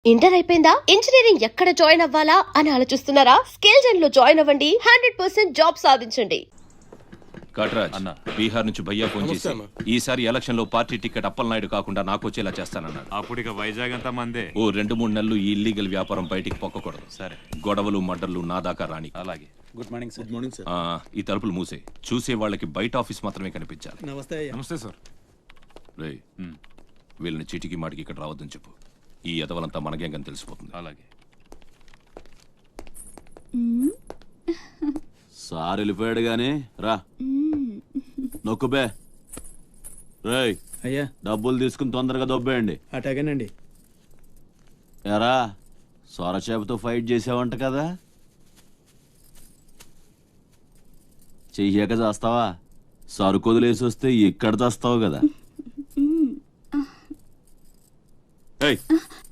Inter అయిపోయిందా? Engineering ఎక్కడ join అవ్వాలా అని ఆలోచిస్తున్నారా? స్కిల్ జెన్ లో జాయిన్ అవ్వండి. 100% జాబ్ సాధించండి. కట్రాజ్ అన్న బీహార్ నుంచి భయ్యా ఫోన్ చేసి ఈసారి ఎలక్షన్ లో పార్టీ టికెట్ అప్పలనాయుడు కాకుండా నాకు వచ్చేలా చేస్తానన్నాడు. అప్పుడు ఇక వైజాగ్ అంతా మందే. ఓ 2-3 నెలలు ఈ ఇల్లీగల్ వ్యాపారం బయటికి పొక్కకూడదు. సరే, గొడవలు మర్డర్లు నా దాకా రాని. అలాగే. Good morning sir. Good morning sir. ఈ తలుపులు మూసే. చూసే వాళ్ళకి బయట ఆఫీస్ మాత్రమే కనిపించాలి. నమస్తే. నమస్తే సార్. రే వీళ్ళని చీటికి మాటికి ఇక్కడ రావద్దని చెప్పు. ఈ ఎదవలంతా మనకేం తెలిసిపోతుంది. అలాగే. సార్ వెళ్ళిపోయాడు గాని రా నొక్కుబే. రేయ్ అయ్యా డబ్బులు తీసుకుని తొందరగా దొబ్బేయండి. అటాగేనండి. ఎరా సొరచేపతో ఫైట్ చేసావంట కదా, చెయ్యాక చేస్తావా? సరుకొదిలేసి వస్తే ఇక్కడ చేస్తావు కదా. ఏయ్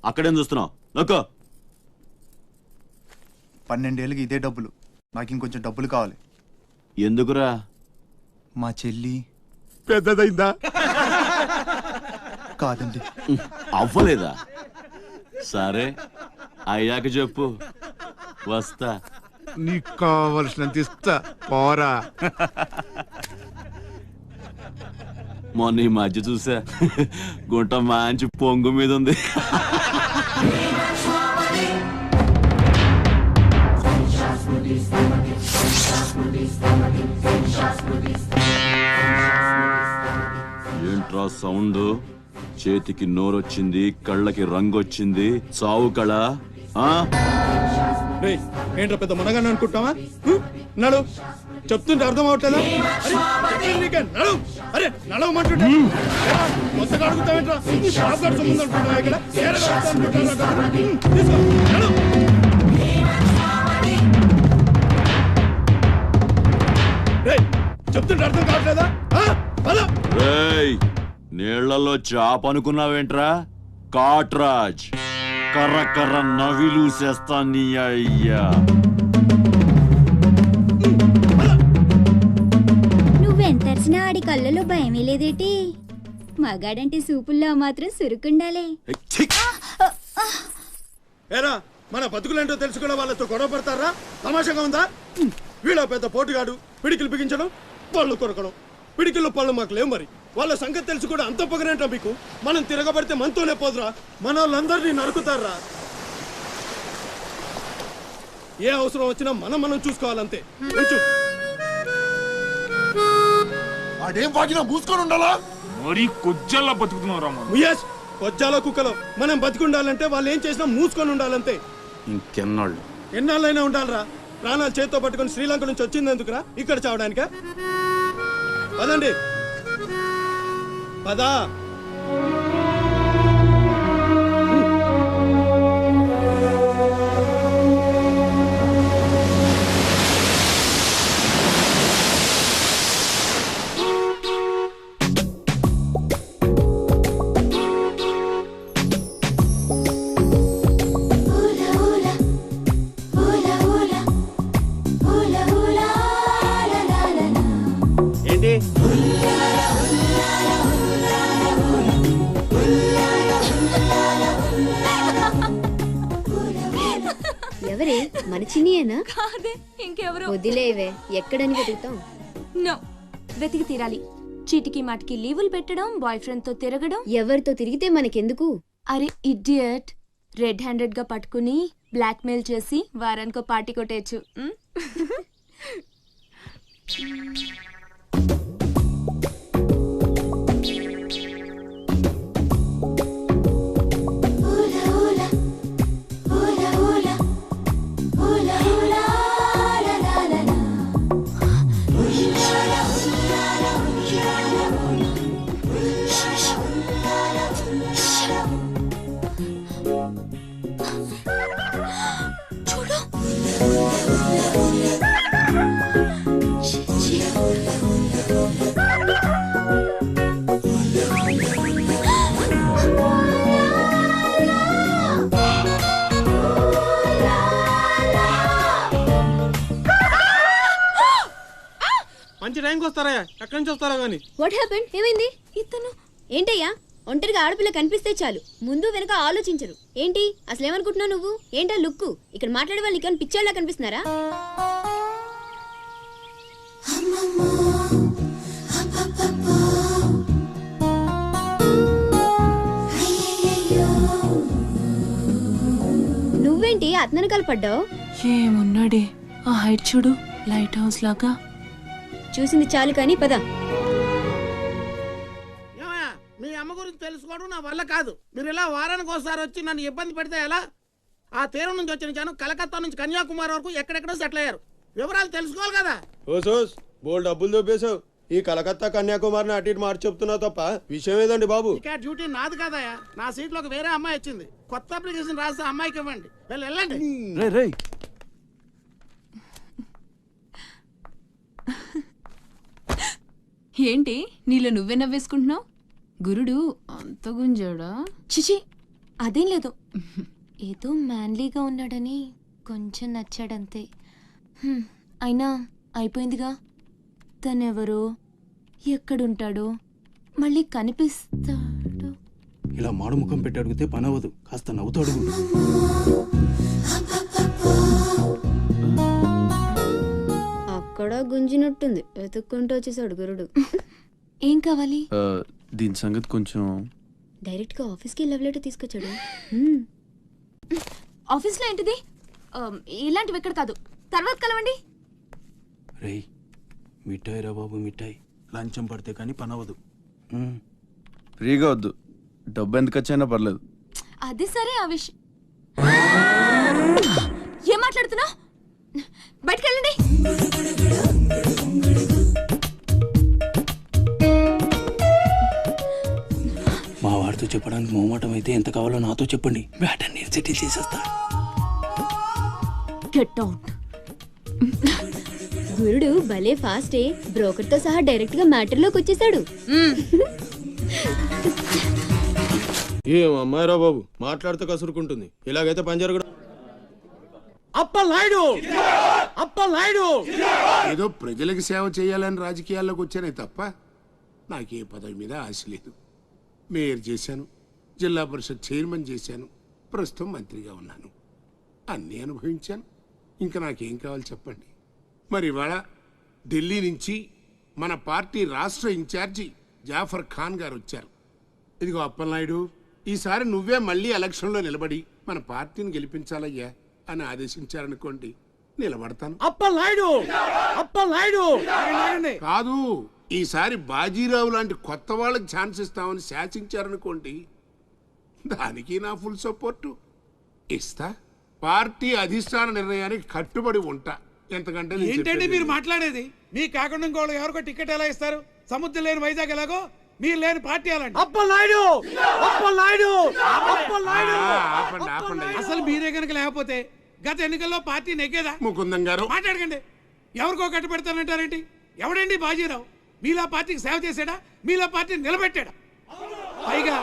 అక్కడేం చూస్తున్నావు? నొక్కో. 12 ఏళ్ళకి ఇదే డబ్బులు. నాకు ఇంకొంచెం డబ్బులు కావాలి. ఎందుకురా? మా చెల్లి పెద్దదైందా? కాదండి. అవ్వలేదా? సరే అయ్యాక చెప్పు, వస్తా. నీకు కావలసినంత ఇస్తా, పోరా. మొన్న ఈ మధ్య చూసా, గుంట మంచి పొంగు మీద ఉంది. ఏంట్రా సౌండ్? చేతికి నోరొచ్చింది, కళ్ళకి రంగొచ్చింది, చావు కళ. ఏంట్రా పెద్ద మనగానే అనుకుంటావా? నడు చెప్తుంటే అర్థం అవట్లేదా? నడు. అరే నడవమంటుంటే కొత్తగా అడుగుతావేంట్రా? సంబంధం అనుకుంటున్నావా? ఇక్కడ చెప్తుంటే అర్థం కావట్లేదా? రేయ్ నీళ్లలో చాప అనుకున్నావేంట్రా? కాట్రాజ్ కర్ర కర్ర నవిలూసేస్తా నీ అయ్యా. నువ్వెంతర్చినా ఆడి కళ్ళలో భయమే లేదేటి? మగాడంటే సూపుల్లో మాత్రం సురుకుండాలే. ఏరా మన బతుకులేంటో తెలుసు కూడా వాళ్ళతో గొడవ పడతారా? తమాషాగా ఉందా? వీళ్ళ పెద్ద పోటుగాడు, పిడికిలు బిగించడం, పళ్ళు కొరకడం. పిడికిల్లో పళ్ళు మాకు లేవు. మరి వాళ్ళ సంగతి తెలుసు కూడా అంత పొగరేంటా మీకు? మనం తిరగబడితే మనతోనే పోదురా, మన వాళ్ళందరినీ నరుకుతారా? ఏ అవసరం వచ్చినా మనం చూసుకోవాలంతే. అదేం వాగినా మూసుకొని ఉండాలా? మరీ కొజ్జల్లా బతుకుతున్నావు. ముయేష్ కొజ్జాలో కుక్కలో మనం బతికుండాలంటే వాళ్ళు ఏం చేసినా మూసుకొని ఉండాలంతే. ఇంకెన్నాళ్ళు? ఎన్నాళ్ళైనా ఉండాలరా. ప్రాణాలు చేత్తో పట్టుకొని శ్రీలంక నుంచి వచ్చింది ఎందుకురా? ఇక్కడ చావడానిక? పదండి పదా. ఏంటి ఎవరే? మన చిన్నియేనా? కాదే, ఇంకెవరో. వదిలేవే, ఎక్కడని వెతుకుతాం? నో, వెతికి తీరాలి. చీటికి మాటికి లీవులు పెట్టడం, బాయ్ ఫ్రెండ్ తో తిరగడం. ఎవరితో తిరిగితే మనకెందుకు? అరే ఇడియట్, రెడ్ హ్యాండెడ్ గా పట్టుకుని బ్లాక్ మెయిల్ చేసి వారానికో పార్టీ కొట్టేయచ్చు. మంచి టైంకి వస్తారా? ఎక్కడి నుంచి వస్తారా గానీ? What happened? ఏమైంది? ఇతను ఏంటయ్యా? ఒంటరిగా ఆడపిల్ల కనిపిస్తే చాలు ముందు వెనక ఆలోచించరు. ఏంటి అసలు ఏమనుకుంటున్నావు నువ్వు? ఏంటా లుక్కు? ఇక్కడ మాట్లాడే వాళ్ళు నీకు పిచ్చోళ్ళ కనిపిస్తున్నారా? నువ్వేంటి అతనకాలు పడ్డావు? ఏమున్నాడే ఆ హైట్ చూడు, లైట్ హౌస్ లాగా. చూసింది చాలు కానీ పద. మీ అమ్మ గురించి తెలుసుకోవడం నా వల్ల కాదు. మీరు ఇలా వారానికి ఒకసారి వచ్చి నన్ను ఇబ్బంది పెడితే ఎలా? ఆ తీరం నుంచి వచ్చిన జనం కలకత్తా నుంచి కన్యాకుమారి వరకు ఎక్కడెక్కడో సెటిల్ అయ్యారు. వివరాలు తెలుసుకోవాలి కదా. ఓసోస్ బోల్ డబ్బులు దొబ్బేశావు. ఈ కలకత్తా కన్యాకుమారిని అటు ఇటు మార్చి చెప్తున్నావు తప్ప విషయం ఏదండి బాబు? ఇక డ్యూటీ నాది కదయా. నా సీట్లో ఒక వేరే అమ్మాయి వచ్చింది. కొత్త అప్లికేషన్ రాస్తే అమ్మాయికి ఇవ్వండి. వెళ్ళండి. ఏంటి నీలో నువ్వే నవ్వేసుకుంటున్నావు? గురుడు అంత గుంజాడా? చిచి అదేం లేదు, ఏదో మ్యాన్లీగా ఉన్నాడని కొంచెం నచ్చాడంతే. అయినా అయిపోయిందిగా. తనెవరో, ఎక్కడుంటాడో, మళ్ళీ కనిపిస్తాడు. ఇలా మాడు ముఖం పెట్టి అడిగితే పని అవ్వదు. కాస్త నవ్వుతూ అడుగు. అక్కడ గుంజినట్టుంది. వెతుక్కుంటూ వచ్చేసాడు గురుడు. ఏం కావాలి? దీని సంగతి కొంచెం. డైరెక్ట్ గా ఆఫీస్కి లవ్ లెటర్ తీసుకొచ్చాడు. ఆఫీస్లో ఏంటిది? ఇలాంటివి ఎక్కడ కాదు, తర్వాత కలవండి. రేయ్ మిఠాయి రా బాబు, మిఠాయి. లంచం పడితే కానీ పని అవ్వదు. ఫ్రీగా వద్దు, డబ్బు ఎంత ఖర్చైనా పర్లేదు. అది సరే, ఆ విషయం ఏం మాట్లాడుతున్నావు? బయటకు వెళ్ళండి. మా వాడితో చెప్పడానికి మొహమాటం అయితే ఎంత కావాలో నాతో చెప్పండి. బ్యాటర్ నేను సెటిల్ చేసేస్తా. Get out. గురుడు భలే ఫాస్టే. బ్రోకర్ తో సహా డైరెక్ట్ గా మ్యాటర్ లోకి వచ్చేసాడు. ఏం అమ్మాయిరా బాబు, మాట్లాడితే కసురుకుంటుంది. ఇలాగైతే పని జరగదు. అప్పలనాయుడు, అప్పలనాయుడు. ఏదో ప్రజలకు సేవ చేయాలని రాజకీయాల్లోకి వచ్చానే తప్ప నాకే పదవి మీద ఆశ లేదు. మేయర్ చేశాను, జిల్లా పరిషత్ చైర్మన్ చేశాను, ప్రస్తుతం మంత్రిగా ఉన్నాను. అన్నీ అనుభవించాను. ఇంకా నాకేం కావాలి చెప్పండి. మరి ఇవాళ ఢిల్లీ నుంచి మన పార్టీ రాష్ట్ర ఇన్ఛార్జి జాఫర్ ఖాన్ గారు వచ్చారు. ఇదిగో అప్పలనాయుడు, ఈసారి నువ్వే మళ్ళీ ఎలక్షన్లో నిలబడి మన పార్టీని గెలిపించాలయ్యా అని ఆదేశించారనుకోండి, నిలబడతాను. అప్పలనాయుడు, అప్పలనాయుడు. కాదు, ఈసారి బాజీరావు లాంటి కొత్త వాళ్ళకి ఛాన్స్ ఇస్తామని శాసించారనుకోండి, దానికి నా ఫుల్ సపోర్టు ఇస్తా. పార్టీ అధిష్టాన నిర్ణయానికి కట్టుబడి ఉంటా. ఎంతకంటే నేను ఏంటండి చెప్పేది మీరు లేదు. మాట్లాడేది? మీ కాకుండా ఇంకోళ్ళు ఎవరికో టికెట్ ఎలా ఇస్తారు? సముద్రం లేని వైజాగ్ ఎలాగో మీరు లేని పార్టీ అలాంటి. అప్పలనాయుడు, అప్పలనాయుడు, అప్పలనాయుడు. ఆపండి, ఆపండి. అసలు మీరే కనుక లేకపోతే గత ఎన్నికల్లో పార్టీ నెగ్గేదా? ముకుందం గారు, మాట్లాడకండి. ఎవరికో కట్టు పెడతానంటారేంటి? ఎవడండి బాజీరావు? మీలా పార్టీకి సేవ చేశాడా? మీలా పార్టీని నిలబెట్టాడా? పైగా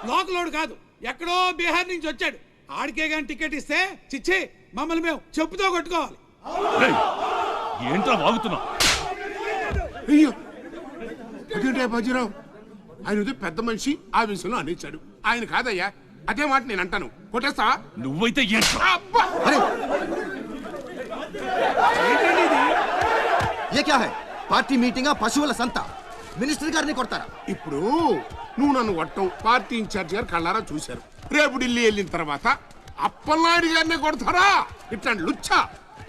లోకలోడు కాదు, ఎక్కడో బీహార్ నుంచి వచ్చాడు. ఆడికే గాని టికెట్ ఇస్తే చిచ్చి మమ్మల్ని మేము చెప్పుతో కొట్టుకోవాలి. ఏంట్రా వాగుతున్నావు? అయ్యో అదేంటే బాజీరావు, ఆయన ఉదయం పెద్ద మనిషి ఆ విషయంలో అనేచ్చాడు. ఆయన కాదయ్యా, అదే మాట నేను అంటాను. కొట్టేస్తా. నువ్వైతే ఏంట్రా? అబ్బా! పార్టీ మీటింగ్ పశువుల సంత. మినిస్టర్ గారిని కొడతారా? ఇప్పుడు నువ్వు నన్ను కొట్టం పార్టీ ఇన్ఛార్జ్ గారు కళ్ళారా చూశారు. రేపు ఢిల్లీ వెళ్ళిన తర్వాత అప్పలనాయుడు గారిని కొడతారా? ఇట్లాంటి లుచ్చా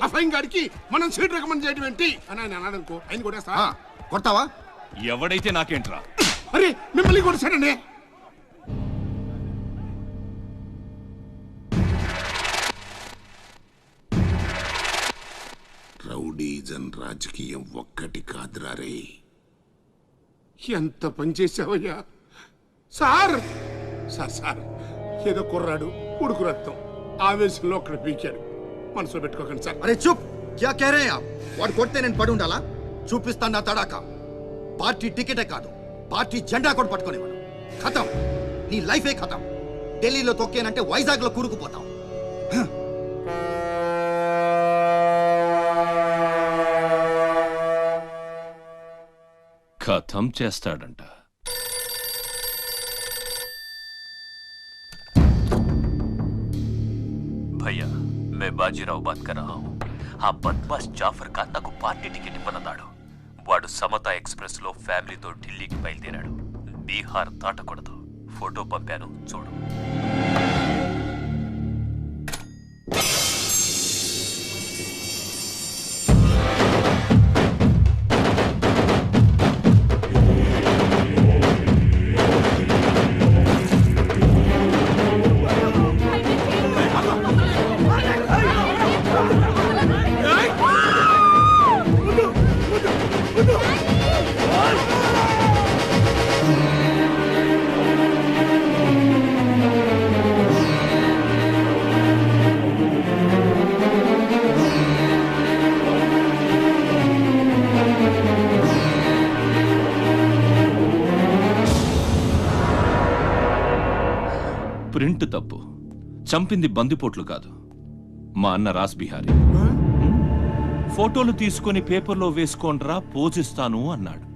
లఫైన్ గారికి మనం సీట్ రికమెండ్ చేయడం ఏంటి అని ఆయన అన్నాడు అనుకో, ఆయన కొట్టేస్తా. కొడతావా? ఎవడైతే నాకేంట్రా? అరే మిమ్మల్ని కొడతాడండి. రౌడీజన్ రాజకీయం ఒక్కటి కాదురా రే. ఎంత పనిచేసావయ్యా సార్. సార్ ఏదో కుర్రాడు, ఉడుకు రక్తం, ఆవేశంలో ఒక్కడ పీకాడు. మనసులో పెట్టుకోకండి సార్. అరే చూప్, క్యా కహ రహే ఆప్? వాడు కొడితే నేను పడి ఉండాలా? చూపిస్తాను నా తడాక. పార్టీ టికెటే కాదు, పార్టీ జెండా కూడా పట్టుకునేవాడు. ఖతం, నీ లైఫే ఖతం. ఢిల్లీలో తొక్కేనంటే వైజాగ్ లో కూరుకుపోతావు. ఖతం చేస్తాడంట. भैया मैं बाजीराव बात कर रहा हूँ ఆ బద్మాస్ జాఫర్ ఖాన్ నాకు పార్టీ టికెట్ ఇవ్వనన్నాడు. వాడు సమతా ఎక్స్ప్రెస్ లో ఫ్యామిలీతో ఢిల్లీకి బయలుదేరాడు. బీహార్ దాటకూడదు. ఫోటో పంపాను చూడు. ప్రింట్ తప్పు. చంపింది బందిపోట్లు కాదు, మా అన్న రాస్ బిహారీ. ఫోటోలు తీసుకొని పేపర్లో వేసుకోండ్రా పోజిస్తాను అన్నాడు.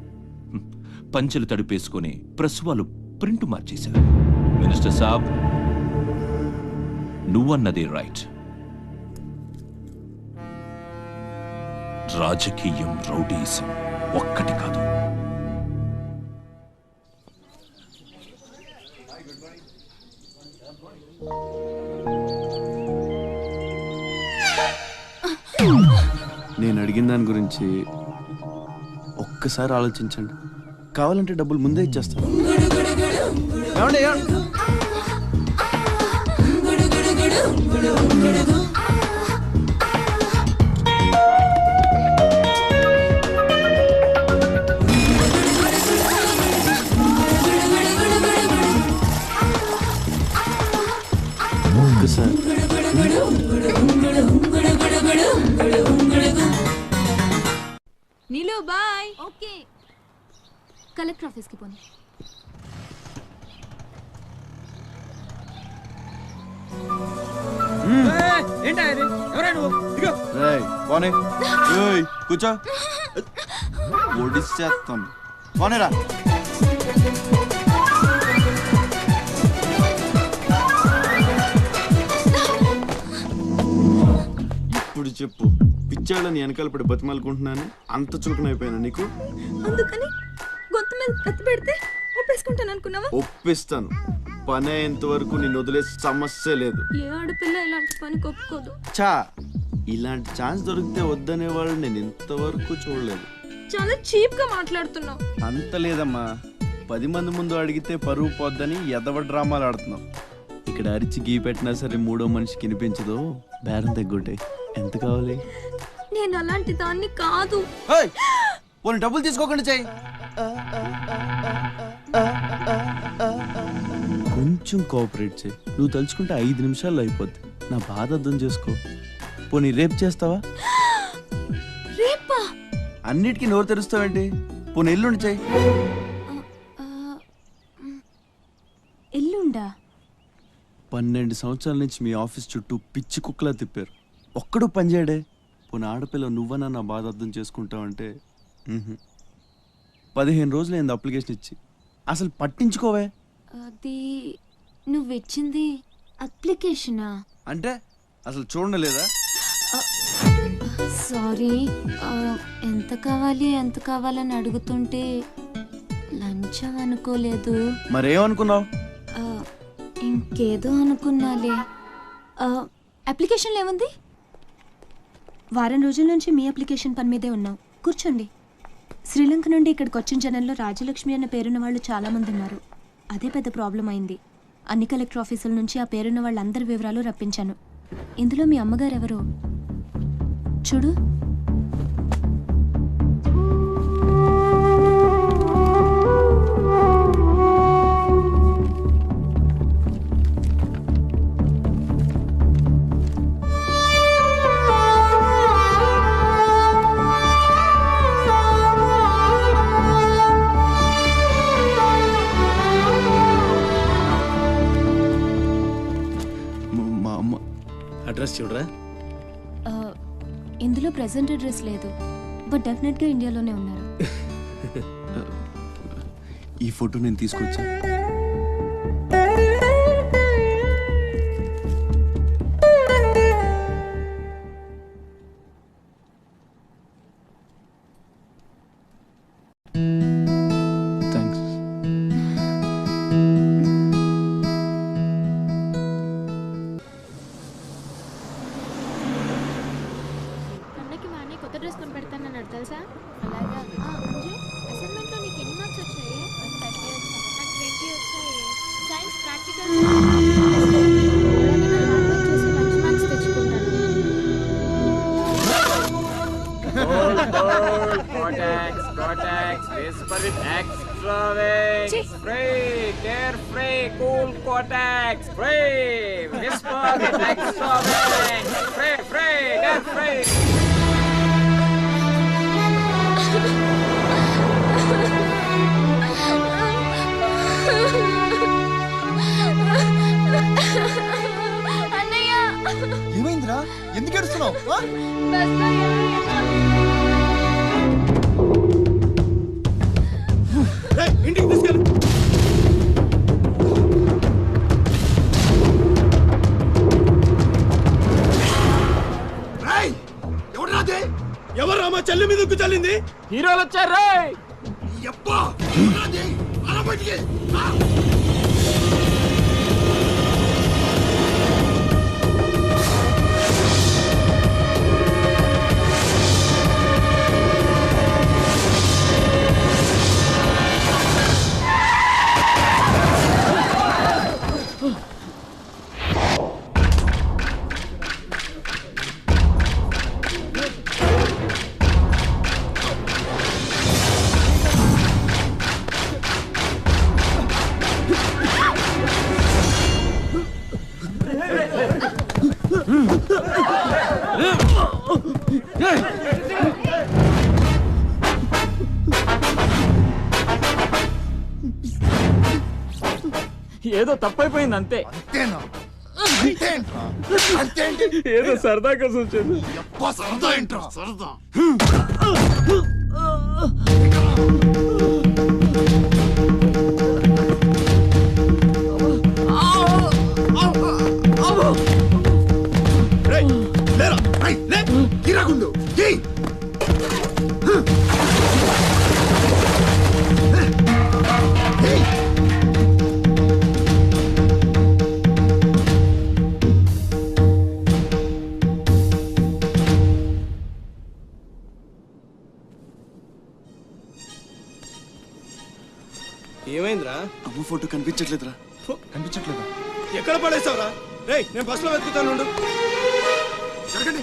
పంచెలు తడిపేసుకొని ప్రెస్ వాళ్ళు ప్రింట్ మార్చేశారు. మినిస్టర్ సాబ్, నువ్వన్నదే రైట్. రాజకీయం రౌడీసం ఒక్కటి కాదు. నేను అడిగిన దాని గురించి ఒక్కసారి ఆలోచించండి. కావాలంటే డబ్బులు ముందే ఇచ్చేస్తాను. ఒక్కసారి నీలు బాయ్. ఓకే, కలెక్టర్ ఆఫీస్కి పోనీ. కూర్చో, ఒడిసేస్తాం. పోనేరా. ఇప్పుడు చెప్పు, పిచ్చాళ్ళని వెనకాల పడి బతిమాలుకుంటున్నాను, అంత చులకనైపోయాను నీకు? అందుకని గొంతు మీద కత్తి పెడితే ఒప్పేసుకుంటాను అనుకున్నావా? ఒప్పిస్తాను. పని అయ్యేంత వరకు నిన్ను వదిలే సమస్య లేదు. ఏ ఆడపిల్ల ఇలాంటి పని ఒప్పుకోదు. చా, ఇలాంటి ఛాన్స్ దొరికితే వద్దనే వాళ్ళు నేను ఇంతవరకు చూడలేదు. చాలా చీప్ గా మాట్లాడుతున్నావు. అంత లేదమ్మా, 10 మంది ముందు అడిగితే పరువు పోద్దని ఎదవ డ్రామాలు ఆడుతున్నావు. ఇక్కడ అరిచి గీ పెట్టినా సరే మూడో మనిషికి వినిపించదు. బేరం తగ్గుంటే ఎంత కావాలి? నేను అలాంటి దాన్ని కాదు. పోనీ డబ్బులు తీసుకోకుండా చెయ్యి. కొంచెం కోఆపరేట్ చేయి. నువ్వు తలుచుకుంటే 5 నిమిషాల్లో అయిపోద్ది. నా బాధ అర్థం చేసుకో. పోనీ రేపు చేస్తావా? రేపా? అన్నిటికీ నోరు తెరుస్తావేంటి? పోనీ ఎల్లుండి చెయ్యి. ఎల్లుండా? 12 సంవత్సరాల నుంచి మీ ఆఫీస్ చుట్టూ పిచ్చి కుక్కలా తిప్పారు, ఒక్కడు పనిచేయడే. పోనీ ఆడపిల్ల నువ్వన్నా నా బాధ అర్థం చేసుకుంటావంటే 15 రోజులు అయింది అప్లికేషన్ ఇచ్చి, అసలు పట్టించుకోవే. అది నువ్వు ఇచ్చింది అప్లికేషనా? అంటే అసలు చూడలేదా? సారీ, ఎంత కావాలని అడుగుతుంటే లంచం అనుకోలేదు. మరేమనుకున్నావు? ఇంకేదో అనుకున్నాలే. అప్లికేషన్లో ఏముంది? వారం రోజుల నుంచి మీ అప్లికేషన్ పని మీదే ఉన్నాం. కూర్చోండి. శ్రీలంక నుండి ఇక్కడికి వచ్చిన జనంలో రాజలక్ష్మి అన్న పేరున్న వాళ్ళు చాలామంది ఉన్నారు. అదే పెద్ద ప్రాబ్లం అయింది. అన్ని కలెక్టర్ ఆఫీసుల నుంచి ఆ పేరున్న వాళ్ళందరి వివరాలు రప్పించాను. ఇందులో మీ అమ్మగారు ఎవరో చూడు. అడ్రస్ చూడరా. ఇందులో ప్రెసెంట్ అడ్రస్ లేదు, బట్ డెఫినెట్గా ఇండియాలోనే ఉన్నారు. ఈ ఫోటో నేను తీసుకొచ్చా. వేసుకొని పెడతానన్నాడు తెలుసా? అలాగా అసైన్మెంట్లో నీకు ఎన్ని మార్క్స్ వచ్చాయి? 30 వచ్చాయి. నాకు 20 వచ్చాయి. సైన్స్ ప్రాక్టికల్ చేసి మంచి మార్క్స్ తెచ్చుకుంటాను. అన్నయ్య ఏమైందిరా ఎందుకు ఏడుస్తున్నావు ఇంటికి తీసుకెళ్ళు. ఎవరు రామా చెల్లి మీద ఉక్కు చల్లింది? హీరోలు వచ్చారు. ఏదో తప్పైపోయింది అంతే. అంతేనా ఏదో సరదా కోసం వచ్చింది. సరదా ఏంట్రా సరదా కిరాగుండు ఏమైందిరా? అమ్మ ఫోటో కనిపించట్లేదురా. కనిపించట్లేదా? ఎక్కడ పడేసావురా? రేయ్ నేను బస్సులో వెతుకుతాను. జరగండి.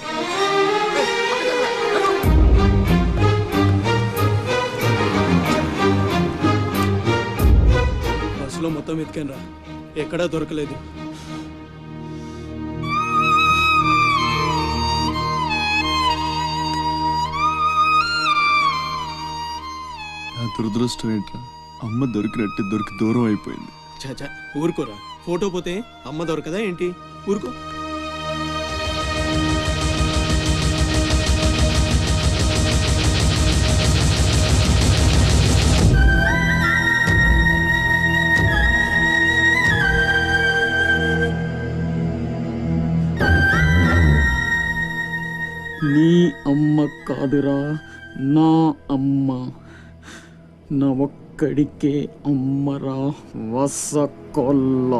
బస్సులో మొత్తం వెతికాను రా, ఎక్కడా దొరకలేదు. నా దురదృష్టం ఏంట్రా, అమ్మ దొరికి దూరం అయిపోయింది. చాచా ఊరుకోరా, ఫోటో పోతే అమ్మ దొరకదా ఏంటి? ఊరుకో. నీ అమ్మ కాదురా, నా అమ్మ. నా ఒక్కడికే అమ్మరా వసకొల్ల.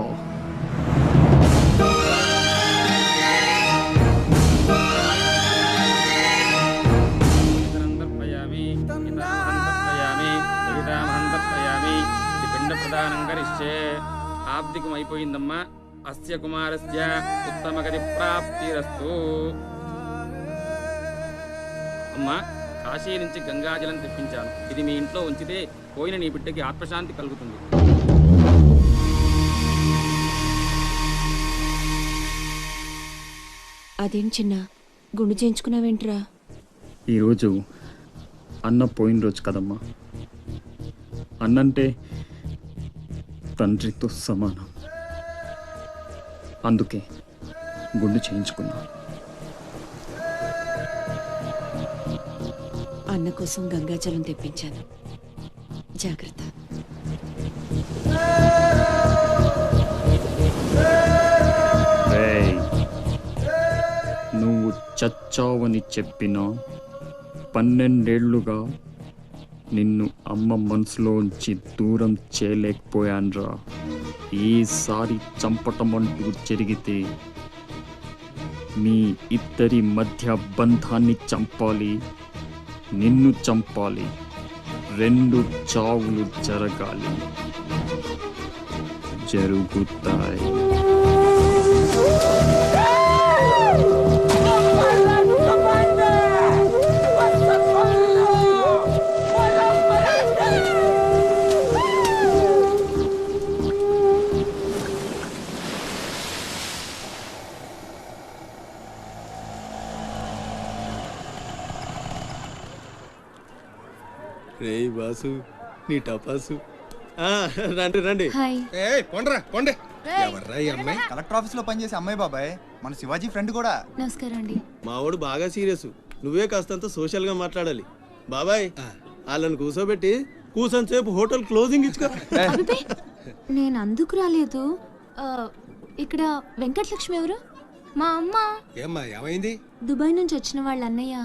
ఆబ్దికం అయిపోయిందమ్మా. అస్య కుమారస్య ఉత్తమగతి ప్రాప్తిరస్తు. అమ్మా, కాశీ నుంచి గంగాజలం తెప్పించాను. ఇది మీ ఇంట్లో ఉంచితే పోయిన నీ బిడ్డకి ఆత్మశాంతి కలుగుతుంది. అదేం చిన్న గుండు చేయించుకున్నావేంట్రా? ఈరోజు అన్న పోయిన రోజు కదమ్మా. అన్నంటే తండ్రితో సమానం. అందుకే గుండు చేయించుకున్నా. అన్న కోసం గంగాజలం తెప్పించాను, జాగ్రత్త. నువ్వు చచ్చావని చెప్పినా 12 ఏళ్లుగా నిన్ను అమ్మ మనసులోంచి దూరం చేయలేకపోయాన్రా. ఈసారి చంపటం అంటూ జరిగితే మీ ఇద్దరి మధ్య బంధాన్ని చంపాలి, నిన్ను చంపాలి, 2 చావులు జరగాలి, జరుగుతాయి. రే బాసు నీ టపాసు రండి రండి. హాయ్. కొండ్రా కొండే ఎవర్రా ఈ అమ్మాయి? కలెక్టర్ ఆఫీస్ లో పనిచేసే అమ్మాయి బాబాయ్, మన శివాజీ ఫ్రెండ్ కూడా. నమస్కారం అండి. మావాడు బాగా సీరియస్, నువ్వే కాస్తంత సోషల్ గా మాట్లాడాలి. బాబాయ్ వాళ్ళని కూర్చోబెట్టి కూర్చొని సేపు హోటల్ క్లోజింగ్ ఇచ్చుకో. అబ్బే, నేను అందుకు రాలేదు. ఇక్కడ వెంకటలక్ష్మి ఎవరు? మా అమ్మ. ఏమ్మా ఏమైంది? దుబాయ్ నుంచి వచ్చిన వాళ్ళ అన్నయ్య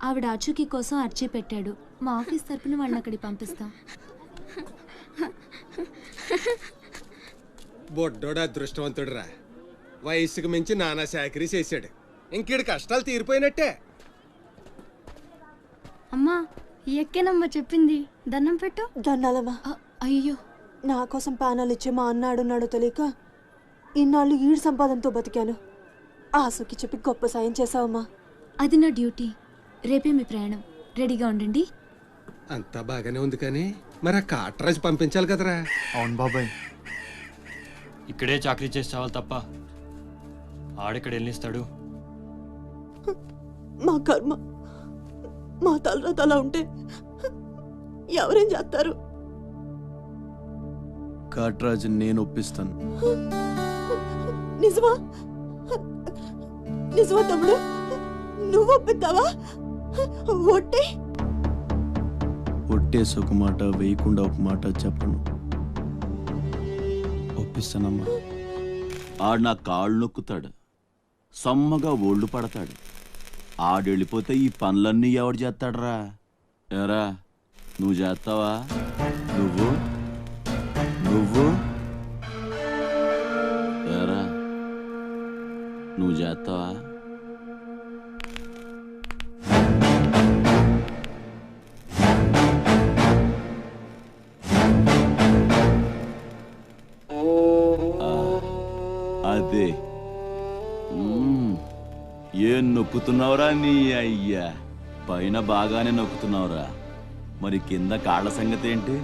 ఆవిడ ఆచూకీ కోసం అర్జీ పెట్టాడు. మా ఆఫీస్ తరపున వాళ్ళని అక్కడికి పంపిస్తాం. బొడ్డోడు అదృష్టవంతుడురా, వయసుకు మించి నానా చాకరీ చేశాడు. ఇంకేడు కష్టాలు తీరిపోయినట్టే. అమ్మా ఎక్కేనమ్మా చెప్పింది, దండం పెట్టు. దండాలమ్మా. అయ్యో, నా కోసం ప్యానాలు ఇచ్చే మా అన్న ఆడున్నాడో తెలియక ఇన్నాళ్ళు ఈడు సంపాదనతో బతికాను. ఆసుకి చెప్పి గొప్ప సాయం చేసావమ్మా. అది నా డ్యూటీ. రేపే మీ ప్రయాణం, రెడీగా ఉండండి. అంతా బాగానే ఉంది కానీ మరి ఆ కాట్రాజ్ పంపించాలి కదరా. అవును బాబాయ్. ఇక్కడే చాకరీ చేసి చావాలి తప్ప ఆడెక్కడ వెళ్ళిస్తాడు? మా కర్మ, మా తలరాత అలా ఉంటే ఎవరేం చేస్తారు? కాట్రాజు నేను ఒప్పిస్తాను. నిజమా? నిజమా తమ్ముడు? నువ్వు ఒప్పిద్దావా? ఒట్టే ఒట్టేసి ఒక మాట, వేయకుండా ఒక మాట చెప్పను. ఒప్పిస్తానమ్మా. ఆడు నా కాళ్ళు నొక్కుతాడు, సమ్మగా ఒళ్ళు పడతాడు. ఆడెళ్ళిపోతే ఈ పనులన్నీ ఎవడు చేస్తాడరా? ఎరా నువ్వు చేస్తావా? నువ్వు నువ్వు ఎరా నువ్వు చేస్తావా? అదే ఏం నొక్కుతున్నావురా నీ అయ్యా? పైన బాగానే నొక్కుతున్నావురా, మరి కింద కాళ్ళ సంగతి ఏంటి?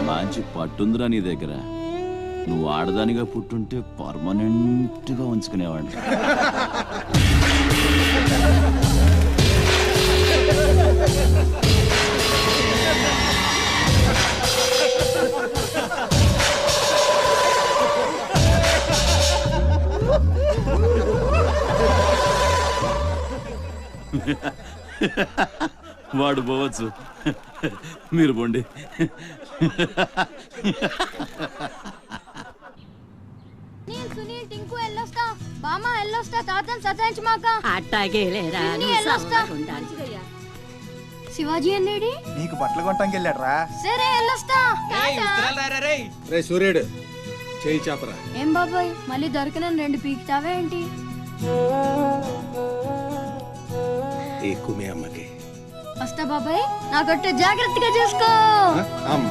మంచి పట్టుందిరా నీ దగ్గర. నువ్వు ఆడదానిగా పుట్టుంటే పర్మనెంట్గా ఉంచుకునేవాడిని. వాడు పోవచ్చు, మీరు పోండి. నేను సునీల్ టింకు ఎల్లొస్తా, బామ్మ ఎల్లొస్తా, తాతని సతాయించమాక. అట్టాగేలేరా. ఎల్లొస్తా. శివాజీ అన్నేడి? నీకు బట్టలు కొనటానికి వెళ్ళాడ్రా. సరే ఎల్లొస్తా. రే సూర్యుడు చేయి చాపరా. ఏం బాబాయ్ మళ్ళీ దొరకనని 2 పీకుతావా ఏంటి? ఎక్కువే అమ్మకి. వస్తా బాబాయ్, నా గొట్టు జాగ్రత్తగా చూసుకో. అమ్మ